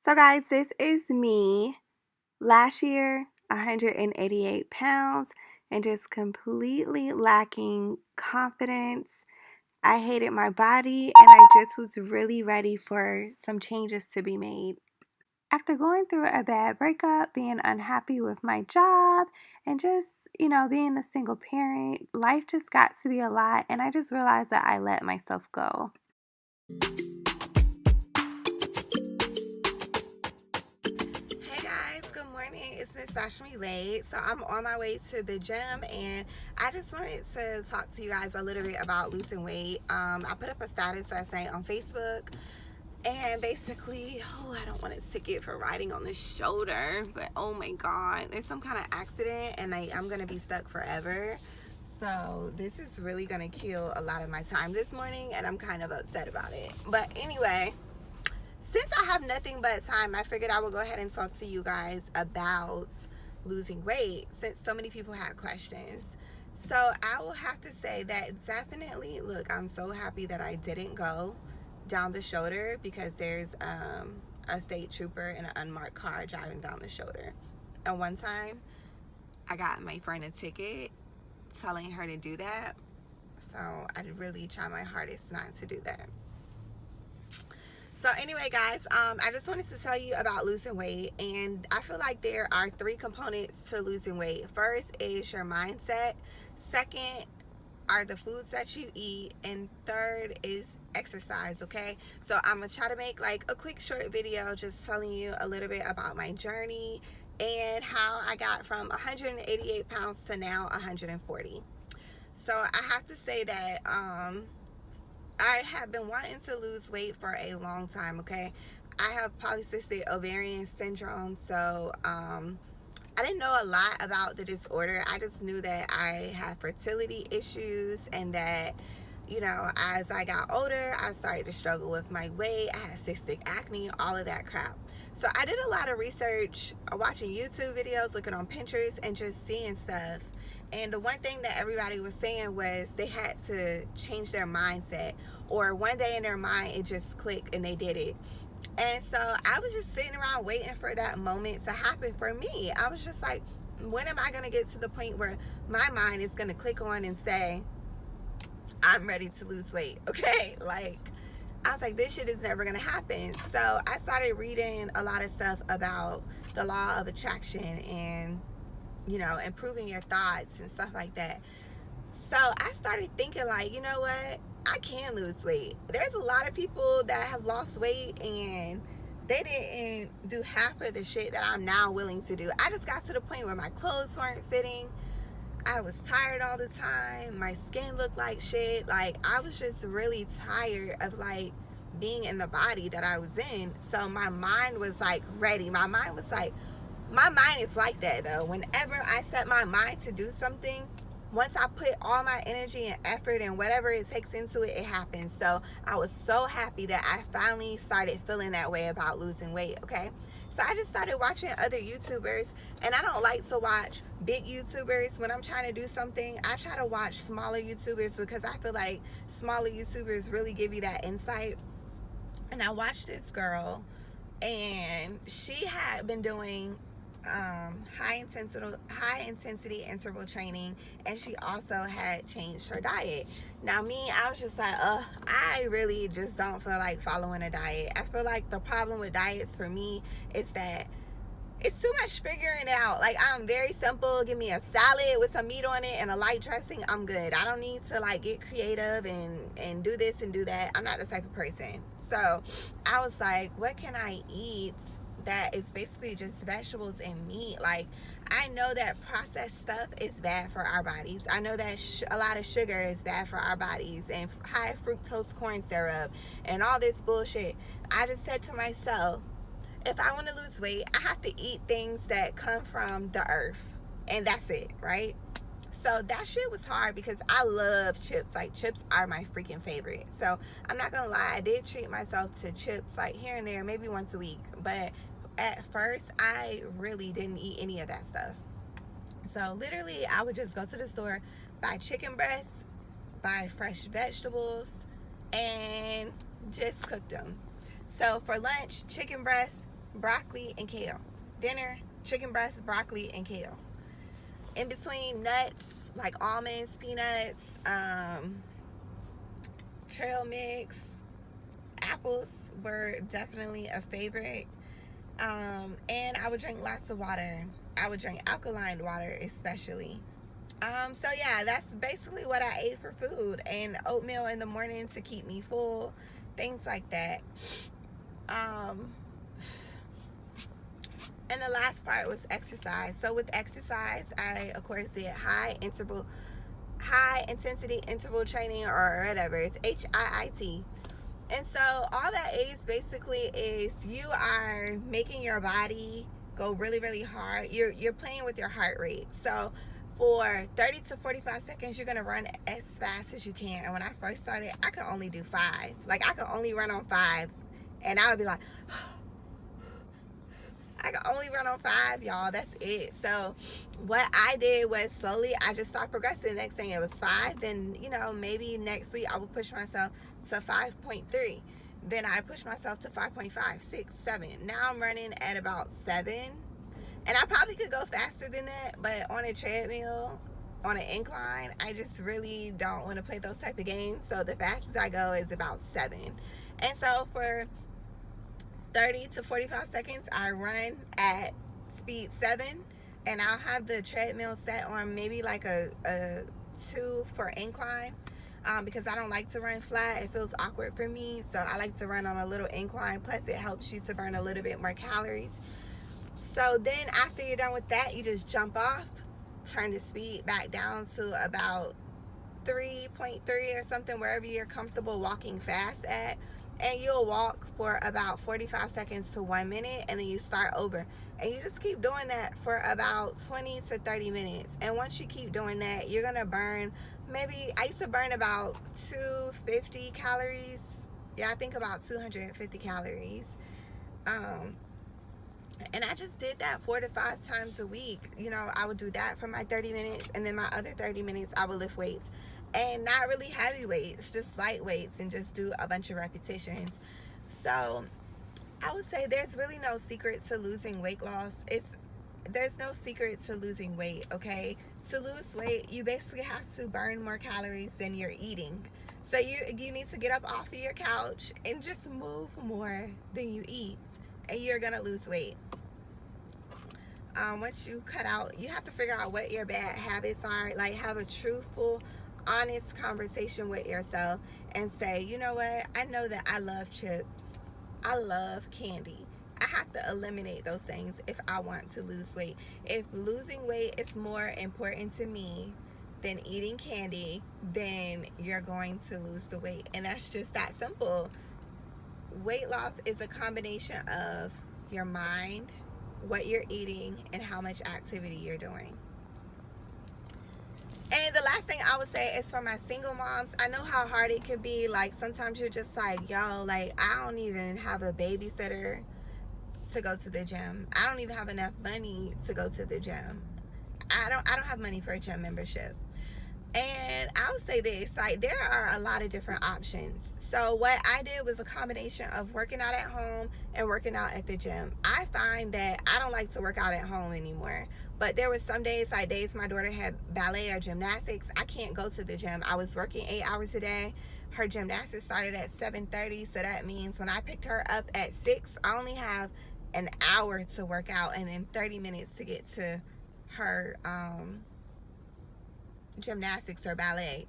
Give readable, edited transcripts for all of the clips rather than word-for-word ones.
So guys, this is me. Last year, 188 pounds and just completely lacking confidence. I hated my body and I just was really ready for some changes to be made. After going through a bad breakup, being unhappy with my job, and just, being a single parent, life just got to be a lot, and I just realized that I let myself go. Hey guys, good morning. It's Miss Fashion Relate. So I'm on my way to the gym and I just wanted to talk to you guys a little bit about losing weight. I put up a status last night on Facebook and basically, I don't want a ticket for riding on the shoulder, but oh my God, there's some kind of accident and I'm gonna be stuck forever. So this is really gonna kill a lot of my time this morning and I'm kind of upset about it. But anyway, since I have nothing but time, I figured I would go ahead and talk to you guys about losing weight since so many people had questions. So I will have to say that definitely, look, I'm so happy that I didn't go down the shoulder because there's a state trooper in an unmarked car driving down the shoulder. And one time I got my friend a ticket telling her to do that. So I really try my hardest not to do that. So anyway guys, I just wanted to tell you about losing weight, and I feel like there are three components to losing weight. First is your mindset, second are the foods that you eat, and third is exercise. Okay, so I'm gonna try to make like a quick short video just telling you a little bit about my journey and how I got from 188 pounds to now 140. So I have to say that I have been wanting to lose weight for a long time, okay? I have polycystic ovarian syndrome, so I didn't know a lot about the disorder. I just knew that I had fertility issues and that, as I got older, I started to struggle with my weight. I had cystic acne, all of that crap. So I did a lot of research, watching YouTube videos, looking on Pinterest, and just seeing stuff. And the one thing that everybody was saying was they had to change their mindset, or one day in their mind it just clicked and they did it. And so I was just sitting around waiting for that moment to happen for me. I was just like, when am I going to get to the point where my mind is going to click on and say, I'm ready to lose weight? Okay, like I was like, this shit is never going to happen. So I started reading a lot of stuff about the law of attraction and improving your thoughts and stuff like that. So I started thinking like, you know what? I can lose weight. There's a lot of people that have lost weight and they didn't do half of the shit that I'm now willing to do. I just got to the point where my clothes weren't fitting. I was tired all the time. My skin looked like shit. Like I was just really tired of like being in the body that I was in. So my mind was like ready. My mind is like that though. Whenever I set my mind to do something, once I put all my energy and effort and whatever it takes into it, it happens. So I was so happy that I finally started feeling that way about losing weight, okay? So I just started watching other YouTubers, and I don't like to watch big YouTubers. When I'm trying to do something, I try to watch smaller YouTubers because I feel like smaller YouTubers really give you that insight. And I watched this girl, and she had been doing high intensity interval training, and she also had changed her diet. Now me, I was just like, I really just don't feel like following a diet. I feel like the problem with diets for me is that it's too much figuring it out. Like I'm very simple. Give me a salad with some meat on it and a light dressing, I'm good. I don't need to like get creative and do this and do that. I'm not the type of person. So I was like, what can I eat that is basically just vegetables and meat? Like I know that processed stuff is bad for our bodies. I know that a lot of sugar is bad for our bodies, and high fructose corn syrup and all this bullshit. I just said to myself, if I want to lose weight, I have to eat things that come from the earth, and that's it, right? So that shit was hard because I love chips. Like chips are my freaking favorite. So I'm not gonna lie, I did treat myself to chips like here and there, maybe once a week. But at first, I really didn't eat any of that stuff. So literally, I would just go to the store, buy chicken breasts, buy fresh vegetables, and just cook them. So for lunch, chicken breasts, broccoli, and kale. Dinner, chicken breast, broccoli, and kale. In between, nuts like almonds, peanuts, trail mix, apples were definitely a favorite. And I would drink lots of water. I would drink alkaline water especially. So yeah, that's basically what I ate for food, and oatmeal in the morning to keep me full, things like that. Um, and the last part was exercise. So with exercise, I of course did high intensity interval training, or whatever. It's HIIT. And so all that is basically is you are making your body go really, really hard. You're playing with your heart rate. So for 30 to 45 seconds, you're gonna run as fast as you can. And when I first started, I could only do 5. Like I could only run on 5, and I would be like, I could only run on 5, y'all. That's it. So what I did was slowly, I just started progressing. Next thing it was 5. Then, maybe next week I will push myself to 5.3. Then I pushed myself to 5.5, 6, 7. Now I'm running at about 7. And I probably could go faster than that, but on a treadmill, on an incline, I just really don't want to play those type of games. So the fastest I go is about 7. And so for 30 to 45 seconds, I run at speed 7, and I'll have the treadmill set on maybe like a 2 for incline, because I don't like to run flat. It feels awkward for me, so I like to run on a little incline. Plus it helps you to burn a little bit more calories. So then after you're done with that, you just jump off, turn the speed back down to about 3.3 or something, wherever you're comfortable walking fast at. And you'll walk for about 45 seconds to 1 minute, and then you start over. And you just keep doing that for about 20 to 30 minutes. And once you keep doing that, you're gonna burn, maybe, I used to burn about 250 calories. Yeah, I think about 250 calories. And I just did that 4 to 5 times a week. I would do that for my 30 minutes, and then my other 30 minutes I would lift weights. And not really heavy weights, just light weights, and just do a bunch of repetitions. So I would say there's really no secret to losing weight loss. There's no secret to losing weight, okay? To lose weight, you basically have to burn more calories than you're eating. So you need to get up off of your couch and just move more than you eat, and you're gonna lose weight. Once you cut out, you have to figure out what your bad habits are. Like, have a truthful, honest conversation with yourself and say, you know what, I know that I love chips, I love candy. I have to eliminate those things if I want to lose weight. If losing weight is more important to me than eating candy, then you're going to lose the weight. And that's just that simple. Weight loss is a combination of your mind, what you're eating, and how much activity you're doing. And the last thing I would say is for my single moms, I know how hard it can be. Like, sometimes you're just like, yo, like, I don't even have a babysitter to go to the gym. I don't even have enough money to go to the gym. I don't have money for a gym membership. And I would say this, like, there are a lot of different options. So what I did was a combination of working out at home and working out at the gym. I find that I don't like to work out at home anymore. But there was some days, like days my daughter had ballet or gymnastics, I can't go to the gym. I was working 8 hours a day. Her gymnastics started at 7:30, so that means when I picked her up at 6, I only have an hour to work out and then 30 minutes to get to her gymnastics or ballet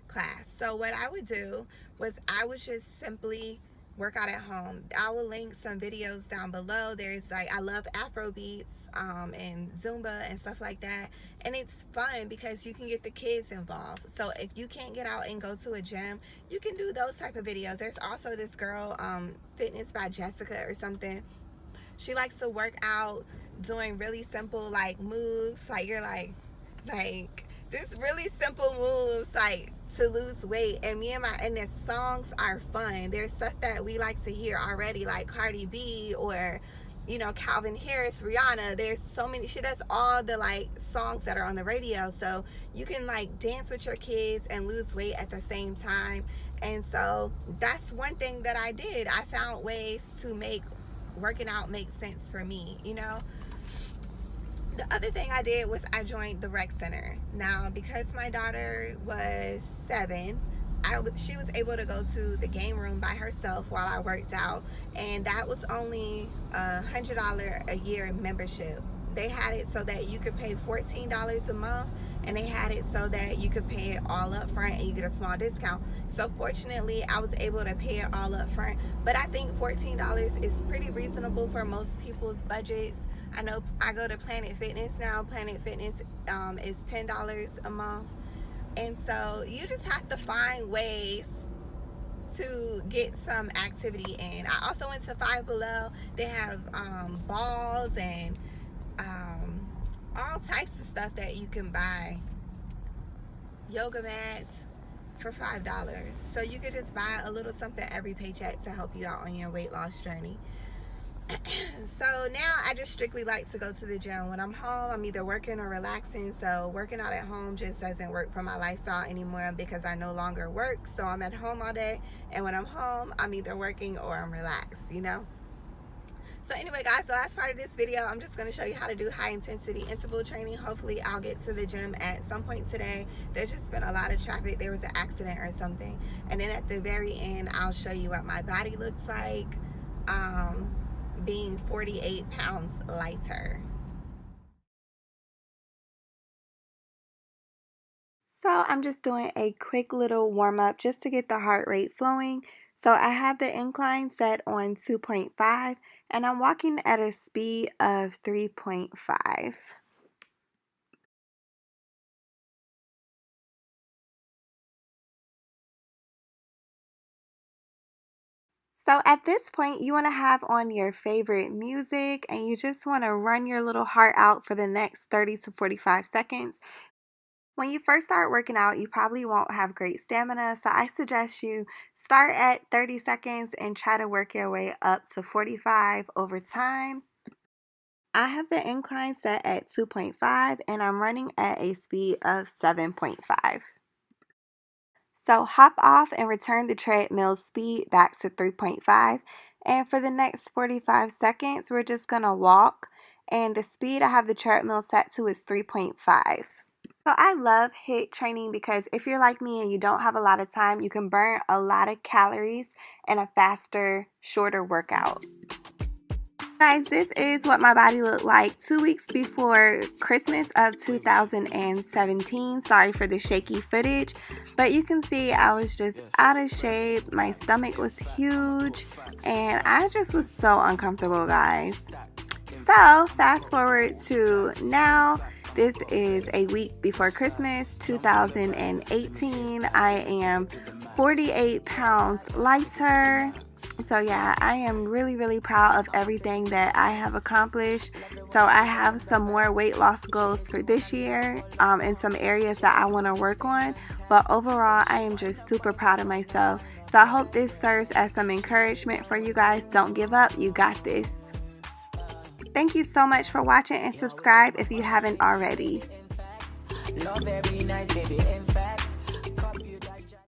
class. So what I would do was I would just simply work out at home. I will link some videos down below. There's like, I love Afro beats and Zumba and stuff like that, and it's fun because you can get the kids involved. So if you can't get out and go to a gym, you can do those type of videos. There's also this girl, Fitness by Jessica or something. She likes to work out doing really simple like moves, like you're like just really simple moves, like to lose weight. And and the songs are fun. There's stuff that we like to hear already, like Cardi B or Calvin Harris, Rihanna. There's so many. She does all the like songs that are on the radio, so you can like dance with your kids and lose weight at the same time. And so that's one thing that I did. I found ways to make working out makes sense for me, you know. The other thing I did was I joined the rec center. Now, because my daughter was 7, she was able to go to the game room by herself while I worked out, and that was only $100 a year membership. They had it so that you could pay $14 a month, and they had it so that you could pay it all up front and you get a small discount. So fortunately, I was able to pay it all up front, but I think $14 is pretty reasonable for most people's budgets. I know I go to Planet Fitness now. Planet Fitness is $10 a month. And so you just have to find ways to get some activity in. I also went to Five Below. They have balls and all types of stuff that you can buy. Yoga mats for $5. So you could just buy a little something every paycheck to help you out on your weight loss journey. So now I just strictly like to go to the gym. When I'm home, I'm either working or relaxing. So working out at home just doesn't work for my lifestyle anymore because I no longer work. So I'm at home all day, and when I'm home, I'm either working or I'm relaxed, you know. So anyway, guys, the last part of this video, I'm just going to show you how to do high intensity interval training. Hopefully I'll get to the gym at some point today. There's just been a lot of traffic. There was an accident or something. And then at the very end, I'll show you what my body looks like being 48 pounds lighter. So I'm just doing a quick little warm up just to get the heart rate flowing. So I have the incline set on 2.5 and I'm walking at a speed of 3.5. So at this point, you want to have on your favorite music and you just want to run your little heart out for the next 30 to 45 seconds. When you first start working out, you probably won't have great stamina, so I suggest you start at 30 seconds and try to work your way up to 45 over time. I have the incline set at 2.5 and I'm running at a speed of 7.5. So hop off and return the treadmill speed back to 3.5. And for the next 45 seconds, we're just going to walk. And the speed I have the treadmill set to is 3.5. So I love HIIT training because if you're like me and you don't have a lot of time, you can burn a lot of calories in a faster, shorter workout. Guys, this is what my body looked like 2 weeks before Christmas of 2017. Sorry for the shaky footage, but you can see I was just out of shape. My stomach was huge and I just was so uncomfortable, guys. So fast forward to now. This is a week before Christmas 2018. I am 48 pounds lighter. So yeah, I am really proud of everything that I have accomplished. So I have some more weight loss goals for this year in some areas that I want to work on. But overall, I am just super proud of myself. So I hope this serves as some encouragement for you guys. Don't give up. You got this. Thank you so much for watching and subscribe if you haven't already. Love every night, baby, in fact.